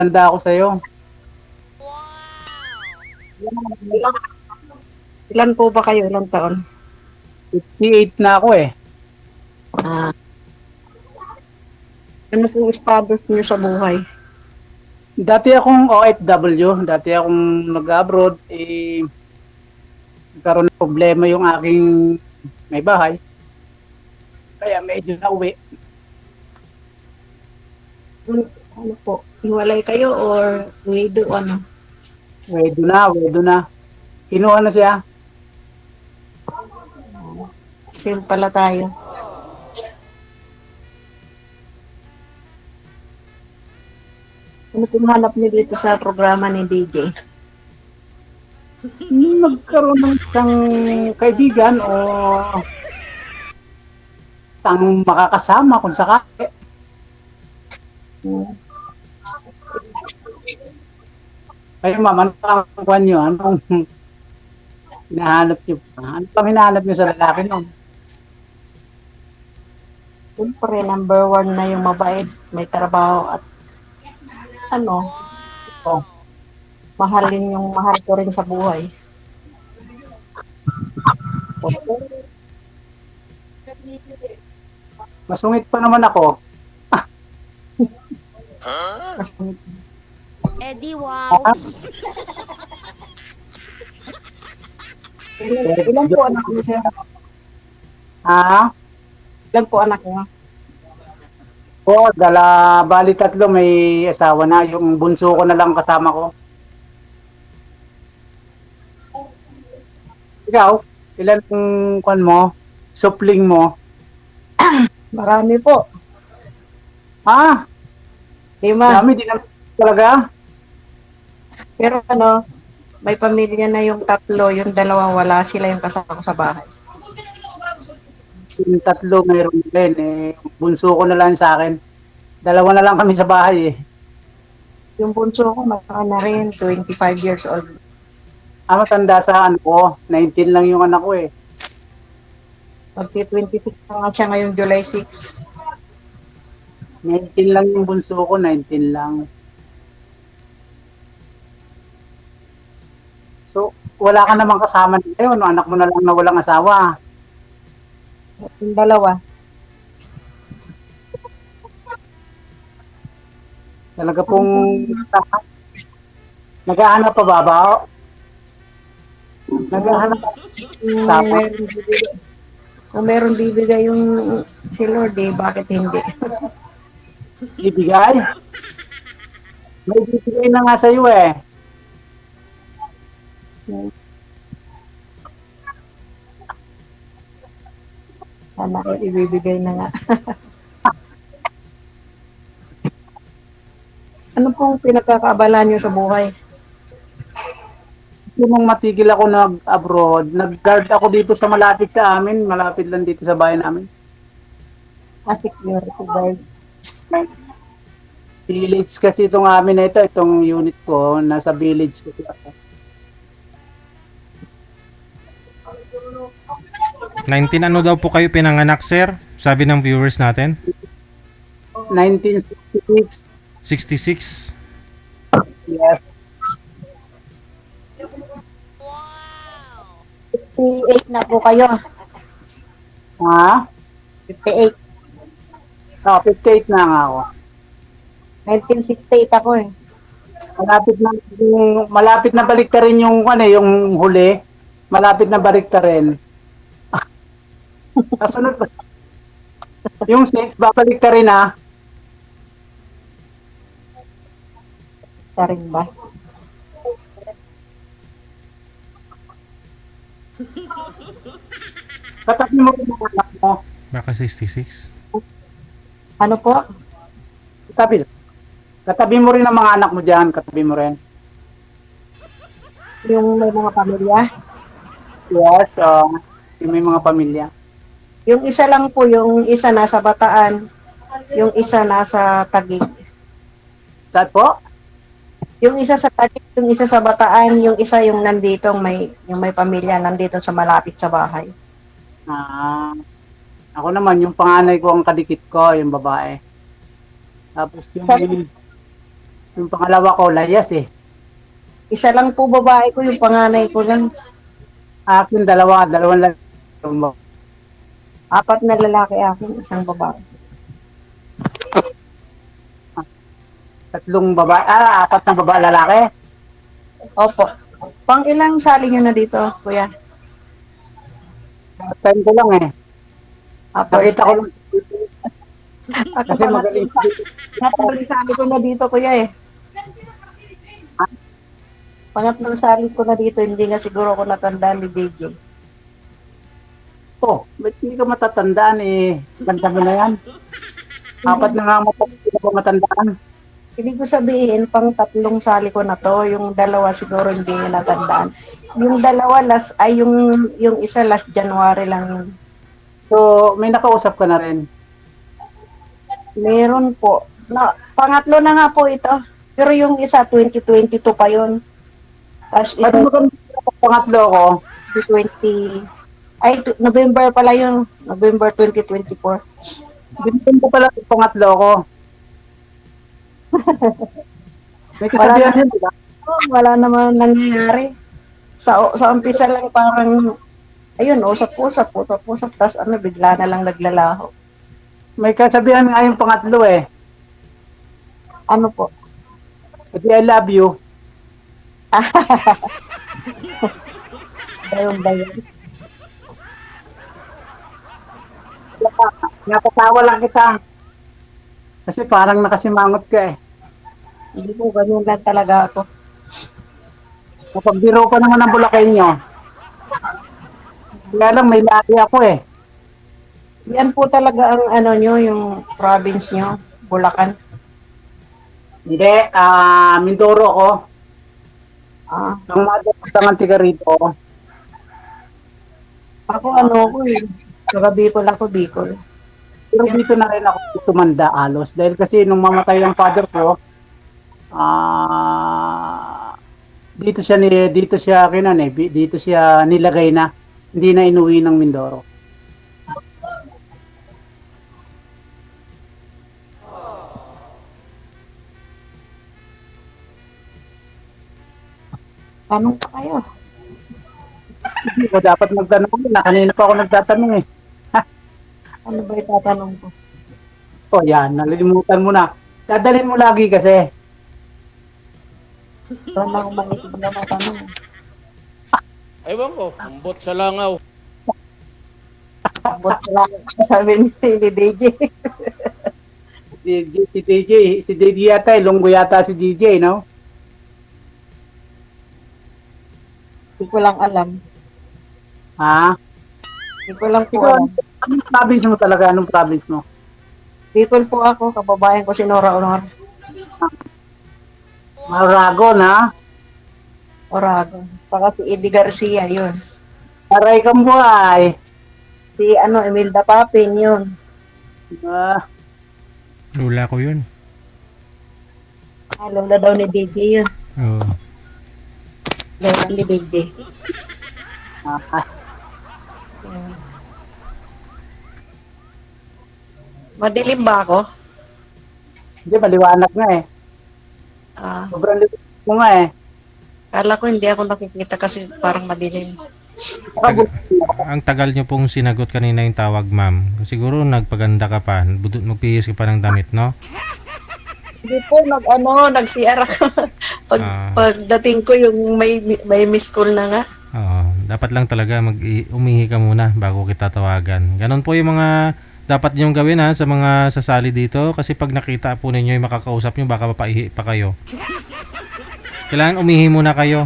Tanda ako sa'yo. Ilan, ilan po ba kayo? Ilang taon? 58 na ako eh. Ah, ano pong status niyo sa buhay? Dati akong OFW, dati akong nag-abroad, nagkaroon ng problema yung aking may bahay. Kaya medyo nauwi. Ano po? Hiwalay kayo or widow ano? Wedo na. Kinuha na siya. Same pala tayo. Ano pong hanap niyo dito sa programa ni DJ? Nagkaroon ng isang kaibigan o isang makakasama kung sakali. Hmm. Kayo ma'am, ano ang kuhan nyo? Anong hinahanap nyo? Ano pang hinahanap nyo sa lalaki nun? Siyempre, number one na yung mabait, may trabaho at ano, Oh, mahalin yung mahal ko rin sa buhay. masungit pa naman ako. Kasi, Eddie, wow. Ah, ilan po anak niyo, sir? ah, Ilan po anak niyo? bali tatlo may asawa na. Yung bunso ko na lang kasama ko. Ikaw, ilan ang kuhan mo? Supling mo? Marami po. Ah, 5. dami din naman talaga. Pero ano, may pamilya na yung tatlo, yung dalawa wala, sila yung kasama ko sa bahay. Yung tatlo mayroon din. Bunso ko na lang sa akin. Dalawa na lang kami sa bahay eh. Yung bunso ko, mataka na rin, 25 years old. Matanda sa ano ko. 19 lang yung anak ko eh. Magti-26 na nga siya ngayong July 6. 19 lang yung bunso ko. 19 lang. So, wala ka namang kasama ngayon. Anak mo na lang na walang asawa. Yung dalawa, Talaga pong naghahanap pa ba? Naghahanap pa kung kasama. meron bibigay yung si Lord eh, bakit hindi? Ibigay. May bibigay na nga sa'yo eh. Sana ibibigay na nga. Ano pong pinagkakaabala niyo sa buhay? Nung matigil ako nag-abroad, nag-guard ako dito sa malapit sa amin. Malapit lang dito sa bahay namin. Security guard. Village kasi itong amin na ito, itong unit ko, nasa village kasi ako. 19 ano daw po kayo pinanganak, sir? Sabi ng viewers natin. 1966, 66. yes. 58 na po kayo. Ha? 58. 58 na nga ako. 1968 ako eh. Malapit na balik ka rin yung ano, yung huli. Malapit na balik ka rin. Kasunod ba? Yung 6, babalik ka rin ha. Sa rin ba? Katabi mo rin ang anak mo. Baka 66. Ano po? Katabi. Katabi mo rin ang mga anak mo dyan. Katabi mo rin. Yung may mga pamilya? Yes, yung may mga pamilya. Yung isa lang po, yung isa nasa Bataan, yung isa nasa Taguig. Saan po? Yung isa sa Taguig, yung isa sa Bataan, yung isa yung nandito, yung may pamilya nandito sa malapit sa bahay. Ako naman, yung panganay ko ang kadikit ko, yung babae. Tapos yung Yung pangalawa ko, layas eh. Isa lang po babae ko, yung panganay ko lang. Akin, dalawang lalaki. Apat na lalaki akin, isang babae. Tatlong babae, apat na babae lalaki. Opo. Pang ilang sali nyo na dito, kuya? Time ko lang eh. First Nakita ko time. lang. Ako Kasi magaling. pangatlong sali ko na dito, kuya eh. Pangatlong sali ko na dito, hindi nga siguro ako natandaan ni DJ. Oh, ba't hindi ka matatandaan eh? Ganda mo na yan. Apat na nga hindi ko matandaan. Ibig ko sabihin, pang tatlong sali ko na to, yung dalawa siguro hindi niya natandaan. Yung dalawa yung isa last January lang yun. So, may nakausap ka na rin. Meron po. Pangatlo na nga po ito. Pero yung isa, 2022 pa yun. Tapos Ba't ito, mo kami pangatlo ko? 20, November pala yun. November 2024. Binigyan ko pala yung pangatlo ko. May Wala kasabihan na. yun, diba? Wala naman nangyayari. Sa umpisa lang parang, ayun, usap-usap. Tapos bigla na lang naglalaho. May kasabihan nga yung pangatlo eh. Ano po? Kasi I love you. Dayon. Napatawa lang kita. Kasi parang nakasimangot ka eh. Hindi po, ganyan lang talaga ako. Napagbiro pa naman ang Bulacay nyo. Kaya lang may laki ako eh. Yan po talaga ang ano nyo, yung province nyo, Bulacan. Hindi, Mindoro ako. Ang madalas tiga rito. Ako ano ko eh. Taga Bicol ako, Bicol. Pero dito na rin ako tumanda alos. Dahil kasi nung mamatay ang father ko, dito siya nilagay na. Hindi na inuwi ng Mindoro. Tanong pa kayo. Hindi ko dapat magtanong na. Kanina pa ako nagtatanong eh. Ano ba itatanong ko? Oh yan, nalilimutan mo na. Dadalhin mo lagi kasi. Saan ako manisip na matanong? Ewan ko, umbot sa langaw. Abot lang sabi ni DJ. Si DJ yata, Ilonggo yata si DJ, no? Hindi ko lang alam. Ha? Hindi ko lang po Ikaw, alam. anong province mo talaga? Anong province mo? Bicol po ako, kababayan ko si Nora Honor. Maragon, ha? Oragon. Baka si Eddie Garcia, yun. Aray kang buhay. Si Imelda Papin, yun. Lula ko yun. Lola daw ni DJ yun. Oo. Lola ni DJ. Madilim ba ako? Hindi, maliwanag nga eh. Sobrang liwanag mo nga eh. Kala ko hindi ako nakikita kasi parang madilim. Ang tagal nyo pong sinagot kanina yung tawag, ma'am. Siguro nagpaganda ka pa. Magpihis ka pa ng damit, no? Hindi po, nag-CR ako. Pagdating ko yung may miss call na nga. Oo. Dapat lang talaga umihi ka muna bago kita tawagan. Ganon po yung mga dapat niyong gawin ha sa mga sasali dito. Kasi pag nakita po ninyo yung makakausap nyo, baka mapaihi pa kayo. Kailangan umihi muna kayo.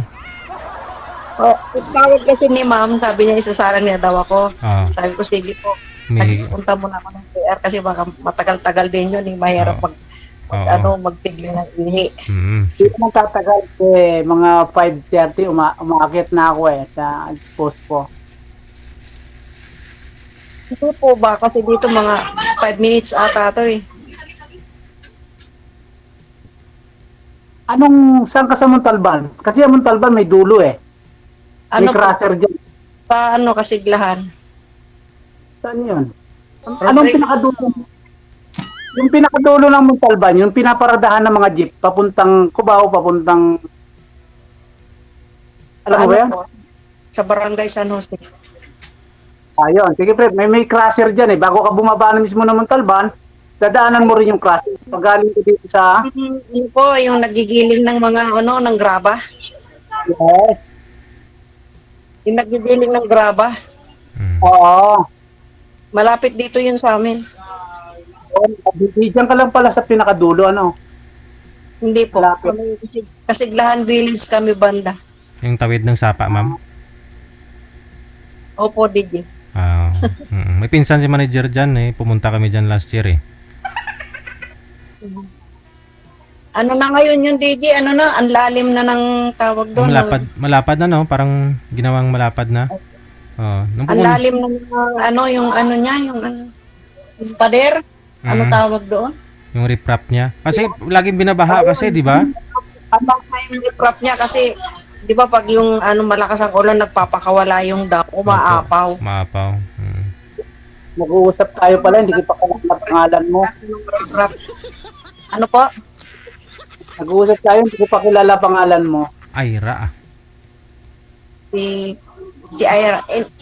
Tawag kasi ni ma'am, sabi niya isasarang niya daw ako. Oo. Sabi ko, sige po. Umihi. Nagpunta muna ako ng CR kasi baka matagal-tagal din yun. Mahirap magpigil ng ihi. Mm. Hindi naman tatagal eh. Mga 5:30 umaakit na ako eh sa post ko. Ito po ba? Kasi dito mga 5 minutes ata ito eh. Saan ka sa Montalban? Kasi ang Montalban may dulo eh. May Ano po? crosser dyan. Paano kasiglahan? Saan yun? Anong pinakadulo? Yung pinakadulo ng Montalban, yung pinaparadahan ng mga jeep, papuntang Cubao, papuntang... Alam mo ba yan? po? Sa Barangay San Jose. Ayun, sige pre, may crusher dyan eh. Bago ka bumaba na mismo ng Montalban, dadaanan mo rin yung crusher. Pag galing ko dito sa... Yun po, yung nagigiling ng mga ng graba. Yes. Yung nagigiling ng graba. Oo. Malapit dito yun sa amin. Diyan ka lang pala sa pinakadulo, ano? Hindi po. Malapit. Kasiglahan Village kami banda. Yung tawid ng Sapa, ma'am. Opo, DJ. Ah, may pinsan si manager dyan eh. Pumunta kami dyan last year eh. Ano na ngayon yung DJ? Ano na? Ang lalim na ng tawag doon. Malapad na no? Parang ginawang malapad na. Oh, Ang lalim na ng yung ano niya, yung pader. Ano tawag doon? Yung riprap niya. Kasi laging binabaha kasi, di ba? Abang na yung riprap niya kasi, di ba pag yung malakas ang ulan, nagpapakawala yung dam, umaapaw. Maapaw. Nag-uusap tayo pala, hindi ko pa kalala pangalan mo. Riprap. Ano po? Nag-uusap tayo, hindi ko pa kilala pangalan mo. Ira. Si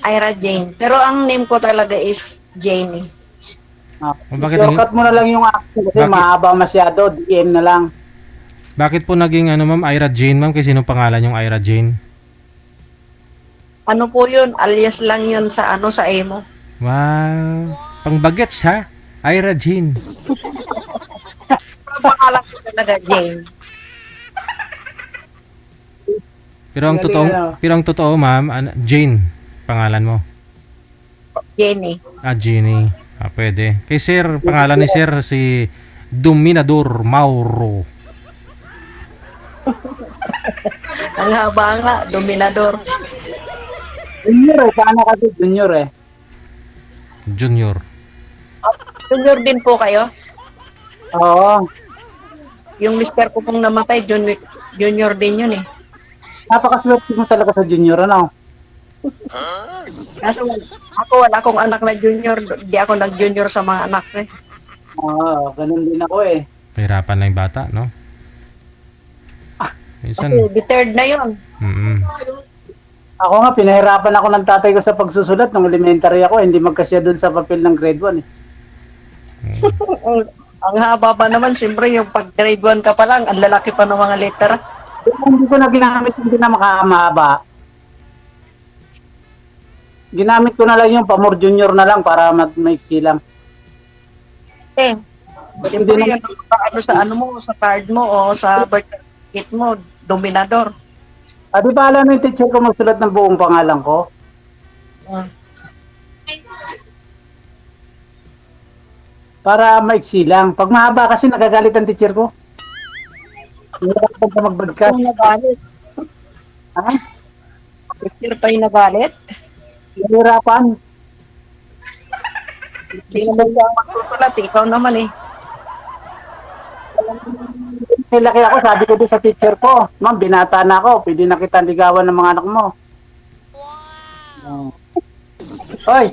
Ira Jane. Pero ang name ko talaga is Janie. Bakit Shortcut mo na lang yung action kasi mahaba masyado, DM na lang. Bakit po naging ma'am, Ira Jane, ma'am? Kasi sino pangalan yung Ira Jane? Ano po yun? Alias lang yun sa sa emo. Wow. Pangbagets ha? Ira Jane. Pero pangalan ko talaga Jane. Pero ang totoo, ma'am, Jane pangalan mo. Jenny. Jenny. Pwede. Kay sir, pangalan ni sir si Dominador Mauro. Ang haba nga, Dominador. Junior eh, paano kasi junior eh? Junior. Junior din po kayo? Oo. Yung mister ko pong namatay, junior din yun eh. Napakaswerte mo talaga sa junior, ano? Kaso wala akong anak na junior, di ako nag-junior sa mga anak ko eh. Oo, ganun din ako eh. Mahirapan lang yung bata, no? Kasi Minsan. deterred na yun. Ako nga, pinahirapan ako ng tatay ko sa pagsusulat nung elementary ako, hindi magkasya dun sa papel ng grade 1 eh. Ang haba pa naman, siyempre yung pag grade 1 ka pa lang, ang lalaki pa ng mga letter. Hindi ko na ginamit, hindi na makamahaba. Ginamit ko na lang yung pamor junior na lang para maiksi lang. Eh, siyempre yun, sa mo, sa card mo o sa birth certificate mo, Dominador. Di ba alam yung teacher ko magsulat ng buong pangalan ko? Para maiksi lang. Pag mahaba kasi nagagalit ang teacher ko. Hindi ako pa magbadkas. Yung nagalit. Ha? Teacher pa yung nagalit. Nahirapan. Hindi naman siya magsusulat, ikaw naman eh. Laki ako, sabi ko din sa teacher ko, ma'am, binata na ako, pwede na kita ligawan ng mga anak mo. Wow. Hoy!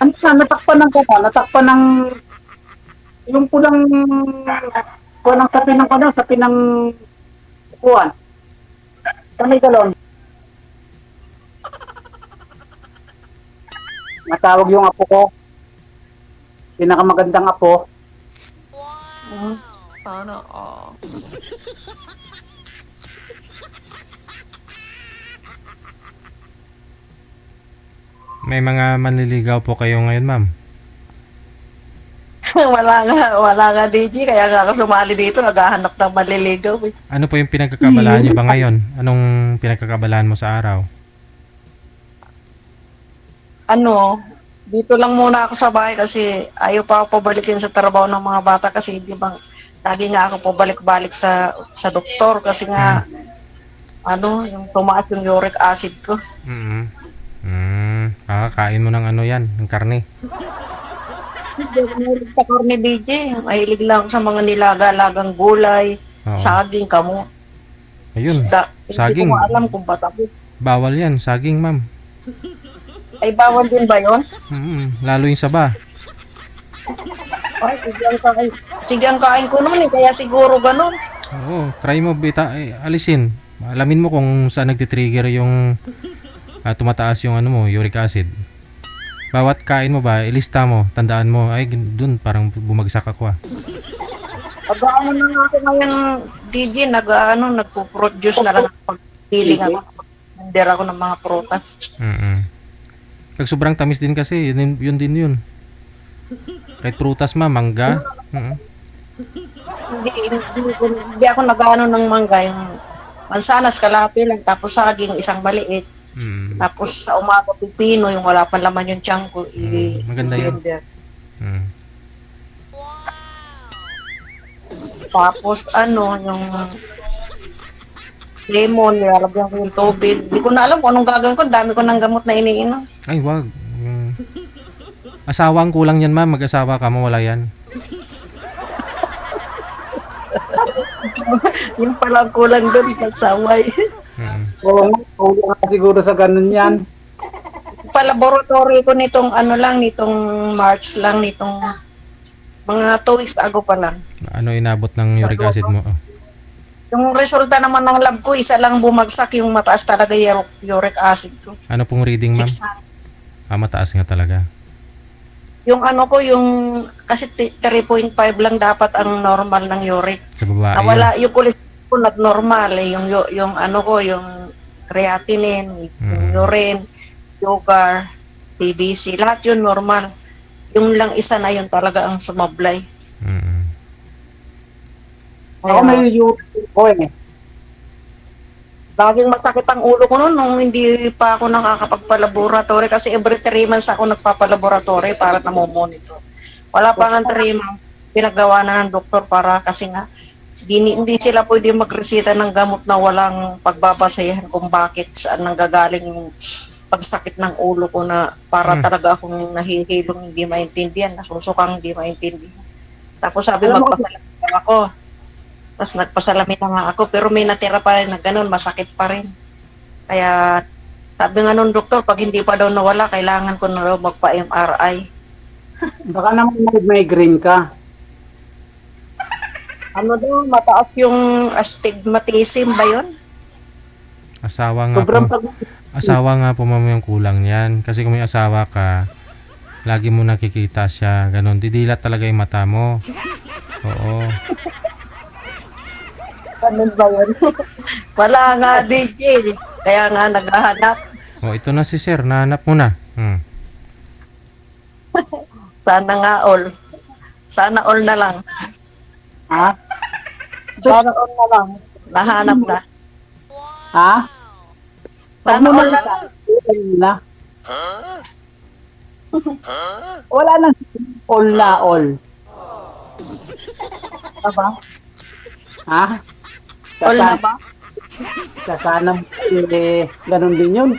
Ano na, natakpan ng kata, natakpan ng yung pulang sapi ng kano, sapi ng kuwan. Sa may galon. Matawag yung apo ko. Pinakamagandang apo. Sana all. May mga manliligaw po kayo ngayon, ma'am. wala nga DJ, kaya nga ako sumali dito, naghahanap ng maliligaw eh. Ano po yung pinagkakabalaan niyo ba ngayon? Anong pinagkakabalaan mo sa araw? Dito lang muna ako sa bahay kasi ayaw pa ako pabalikin sa trabaho ng mga bata kasi di ba, lagi nga ako pabalik-balik sa doktor kasi nga, yung tumaas yung uric acid ko. Kakakain mo ng yan, ng karne. Hindi ako mahilig sa karne, DJ. Mahilig lang ako sa mga nilaga-lagang gulay, Oo. saging, kamo. Ayun, Hindi saging. ko alam kung ba't ako. Bawal yan, saging, ma'am. Ay, bawal din ba yun? Lalo yung saba. Ay, sige ang kain ko noon eh, kaya siguro ganun. Oo, try mo alisin. Alamin mo kung saan nagtitrigger yung tumataas yung ano mo, uric acid. Bawat kain mo ba, ilista mo, tandaan mo, ay dun parang bumagsak ako ah. Pag-ano na nga ako ngayon, DJ, nagpo-produce na lang ako. Pag-feeling ako. Hindi ako ng mga prutas. Pag sobrang tamis din kasi, yun din yun. Kahit prutas mangga. Hindi ako nag-ano ng mangga. Yung mansanas, kalahati lang. Tapos saging, isang maliit. Tapos sa umaga, pipino, yung wala pa laman yung tiyan ko. Maganda yun. Tapos yung lemon, nilalagyan ko yung tubig. Hindi ko na alam kung anong gagawin ko. Dami ko ng gamot na iniinom. Ay, wag. Asawa ang kulang yan, ma'am. Mag-asawa ka, mawala yan. Yung pala ang kulang doon, pagsaway. Oo nga siguro sa ganun yan. Pa-laboratory ko nitong nitong March lang, nitong mga 2 weeks ago pa lang. Ano inabot ng uric acid mo? Oh. Yung resulta naman ng lab ko, isa lang bumagsak, yung mataas talaga yung uric acid ko. Ano pong reading, ma'am? 600. Mataas nga talaga. Yung kasi 3.5 lang dapat ang normal ng uric. Sa babae. Nawala, yung cholesterol ko nag-normal eh. Yung creatinine, yung urine, sugar, CBC, lahat yun normal. Yung lang isa na yun talaga ang sumablay. Ako may uric ko eh. Laging masakit ang ulo ko noon nung hindi pa ako nakakapagpa-laboratory kasi every 3 months ako nagpapa-laboratory para namomonitor. Wala pa nga 3 months, pinagawa na ng doktor para kasi nga hindi sila pwede magresita ng gamot na walang pagbabasehan kung bakit saan nanggagaling yung pagsakit ng ulo ko na para talaga akong nahihilong hindi maintindihan, nasusukang hindi maintindihan. Tapos sabi magpasalamin ako. Tapos nagpasalamin na nga ako, pero may natira pa rin na ganun, masakit pa rin. Kaya sabi nga nung doktor, pag hindi pa daw nawala, kailangan ko na daw magpa-MRI. Baka naman may migraine ka. Mataas yung astigmatism ba yun? Asawa nga Sobrang po. Asawa nga po, ma'am, yung kulang niyan. Kasi kung may asawa ka, lagi mo nakikita siya, ganun. Didilat talaga yung mata mo. Oo. Ganun ba yun? Wala nga, DJ. Kaya nga naghahanap. Oh, ito na si sir, nahanap mo na. Sana nga all. Sana all na lang. Ha? Sana all na lang. Nahanap na. Ha? Sana all na lang. Wala nang all na all. Diba? Ha? All na ba? Sana ganun din yun.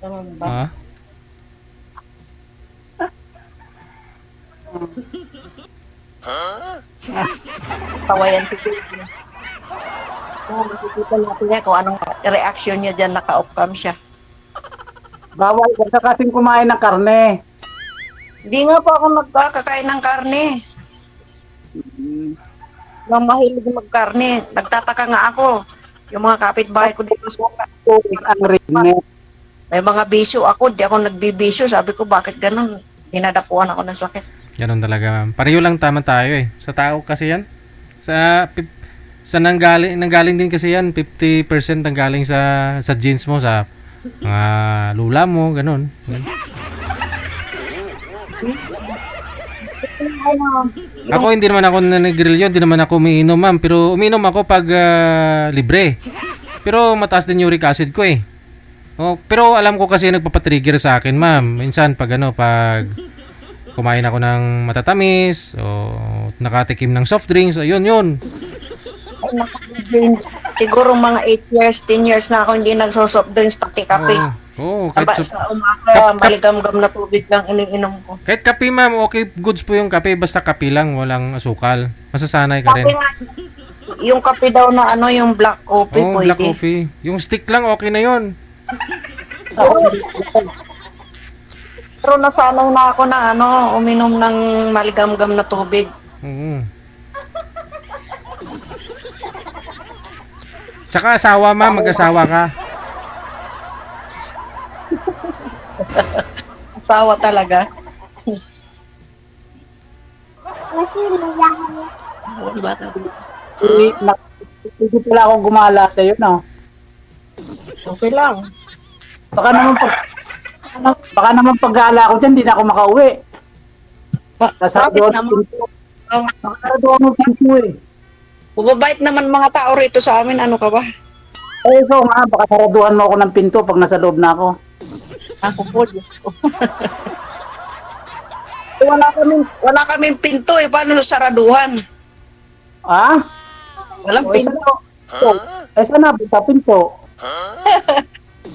Ganun ba? Ha? Tawayan si Baby. Makikita natin niya kung anong reaction niya dyan, naka-off-cam siya. Bawal ka kasing kumain ng karne. Hindi nga po ako nagkakain ng karne. Nang mahilig magkarne. Nagtataka nga ako. Yung mga kapitbahay ko dito sa Ang rin. may mga bisyo ako, di ako nagbibisyo. Sabi ko, bakit ganun? Dinadapuan ako ng sakit. Ganun talaga, ma'am. Pareho lang tama tayo eh. Sa tao kasi yan. Sa nanggaling din kasi yan. 50% nanggaling sa genes mo, sa mga lula mo, ganun. Ako hindi naman ako nag-grill yun, hindi naman ako umiinom, ma'am. Pero umiinom ako pag libre. Pero mataas din uric acid ko eh. Oh, pero alam ko kasi nagpapatrigger sa akin, ma'am. Minsan pag kumain ako ng matatamis o nakatikim ng soft drinks, ayun yun. Siguro mga 8 years, 10 years na ako hindi nagsosoft drinks, pati kape. Oo, Aba, sa umaga, maligam-gam na tubig lang iniinom ko. kahit kape, ma'am, okay, goods po yung kape, basta kape lang, walang asukal. Masasanay ka rin. Kape nga, yung kape daw na yung black coffee, Oo, pwede. black coffee. Yung stick lang, okay na yun. Pero nasanay na ako na uminom ng maligam-gam na tubig. Oo. Tsaka asawa, ma'am, mag-asawa ka. Asawa talaga. Hindi pala ako gumala sa iyo, no? Okay lang. Baka naman paggala ko dyan, hindi na ako makauwi. Bakit Sasadoan naman? ng pinto eh. Bubabait naman mga tao rito sa amin. Ano ka ba? Eh, so nga, baka saraduhan mo ako ng pinto pag nasa loob na ako. Ako po, Diyos ko. wala kaming pinto eh. Paano saraduhan? Ah? Walang O, pinto. Eh, sana sa pinto.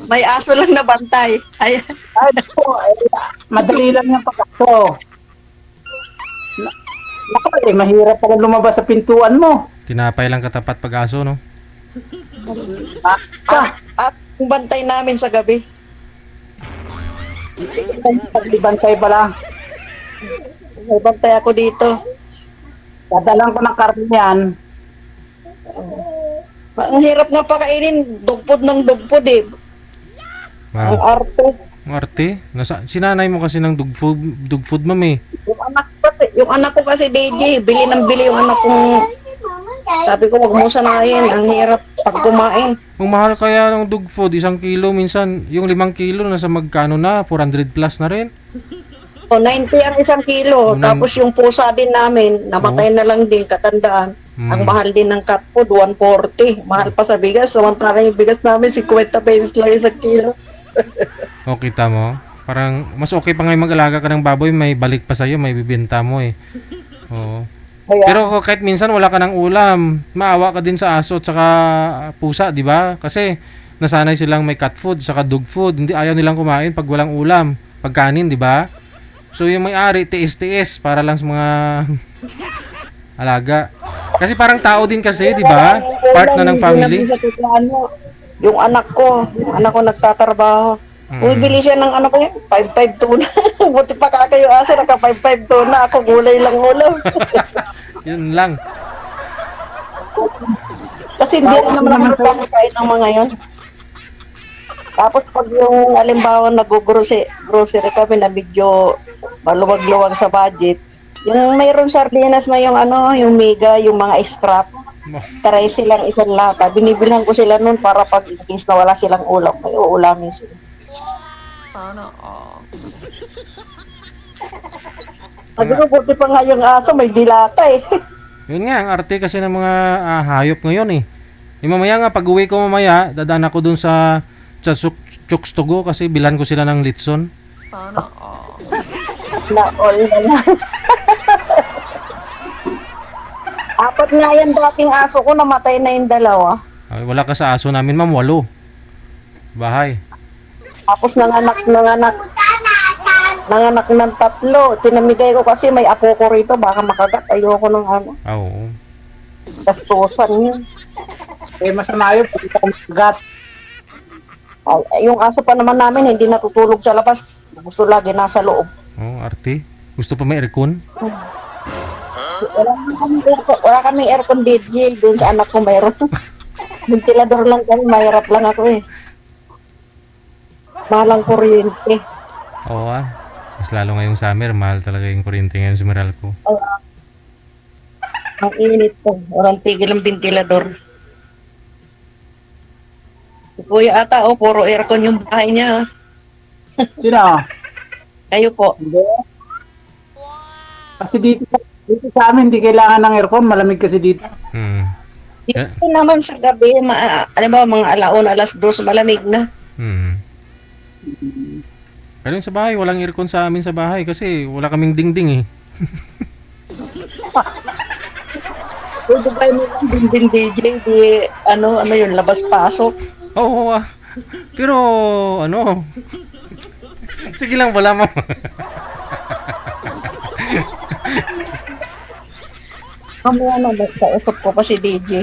May aso lang na bantay. Ay, Ay, po, madali lang yung pag-aso. Naku, mahirap pala lumabas sa pintuan mo. Tinapay lang katapat pag-aso, no? at yung bantay namin sa gabi. Paglibantay pala. May bantay ako dito. Dadalang ko ng karne yan. Ang hirap nga pakainin. Dugpod ng dugpod eh. Ang Wow. arte. Arte? Sinanay mo kasi ng dog food, ma'am eh. Yung anak ko kasi DJ, bili ng bili yung anak kong. Sabi ko, wag mo sanayin. Ang hirap pag kumain. Ang mahal kaya ng dog food, 1 kilo, minsan yung 5 kilo nasa magkano na, 400 plus na rin. O, 90 ang 1 kilo. Unang- Tapos yung pusa din namin, namatay na lang din, katandaan. Ang mahal din ng cat food, 140. Mahal pa sa bigas. Samantala yung bigas namin, 50 pesos lang 1 kilo. O, kita mo? Parang, mas okay pa ngayon mag-alaga ka ng baboy, may balik pa sa'yo, may bibenta mo eh. Oo. Kaya, Pero kahit minsan wala ka ng ulam, maawa ka din sa aso at saka pusa, di ba? Kasi nasanay silang may cat food, saka dog food. Hindi ayaw nilang kumain pag walang ulam, pag kanin, di ba? So yung may-ari, tiis-tiis para lang sa mga alaga. Kasi parang tao din kasi, di ba? Part na ng family. Sa tutuan mo, yung anak ko nagtatrabaho. Bumibili siya ng 5-5 tuna. Buti pa ka kayo aso, naka 5-5 tuna. Ako gulay lang ulam. Yun lang. Kasi hindi rin naman ako nakakain ng mga yon. Tapos pag yung halimbawa nag-grocery kami na medyo maluwag-luwag sa budget, yung mayroon sardinas na yung yung mega, yung mga scrap, try silang isang lata. Binibilhan ko sila nun para pag in case na wala silang ulam, may uulamin sila. Sabi ko, buti pa nga yung aso, may dilata eh. Yun nga, ang arte kasi ng mga hayop ngayon eh. Mamaya nga, pag uwi ko mamaya, dadaan ako dun sa Chooks to Go kasi bilan ko sila ng litson. Na all na lang. Apat nga yan dating aso ko, namatay na yung 2. Ay, wala ka sa aso namin, ma'am, 8. Bahay. Tapos nanganak ng 3. Tinamigay ko kasi may apo ko rito, baka makagat. Ayoko ng Oo. gastusan yun. Eh, masama yun, pag ikaw magat. Yung aso pa naman namin, hindi natutulog sa labas. Gusto lagi nasa loob. Oh, arte. Gusto pa may aircon? Wala kami aircon DJ, doon sa anak ko mayroon. Ventilador lang kami, mahirap lang ako eh. Mahalang kuryente. Oo Mas lalo ngayong summer, mahal talaga yung kuryente ngayon sa Meralco. Ang init po. Walang tigil ang ventilador. Si Kuya ata, puro aircon yung bahay niya. Sino? Kayo po. Hindi. Kasi dito sa amin, hindi kailangan ng aircon. Malamig kasi dito. Dito naman sa gabi, alam ba, mga alaon, 2:00, malamig na. Pero yung sa bahay, walang aircon sa amin sa bahay kasi wala kaming dingding eh. Pwede ba yun yung din DJ, di, ano yun, labas-pasok? Oo Pero, sige lang wala mo. Mamaya na, kausap ko pa si DJ.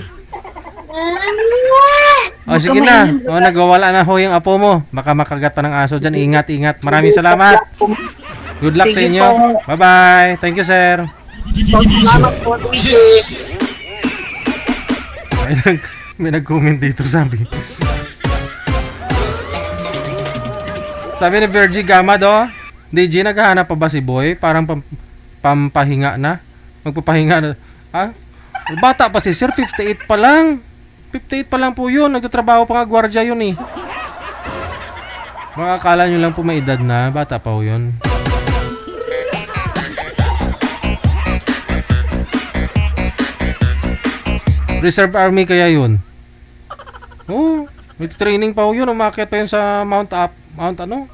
O, sige na. O, nagwawala na ho yung apo mo. Baka makagat pa ng aso dyan. Ingat, ingat. Maraming salamat. Good luck sa Sige inyo. po. Bye-bye. Thank you, sir. Salamat po. Thank you. May nag-comment dito, sabi. Sabi ni Virgie Gamad, oh. DJ, naghahanap pa ba si Boy? Parang pampahinga na. Magpapahinga na. Ha? Bata pa si Sir, 58 pa lang. 58 pa lang po yun. Nagtatrabaho pa nga gwardiya yun eh. Makakala nyo lang po may edad na. Bata pa po yun. Reserve Army kaya yun. Oh, may training pa po yun. Umakyat pa yun sa Mount ano?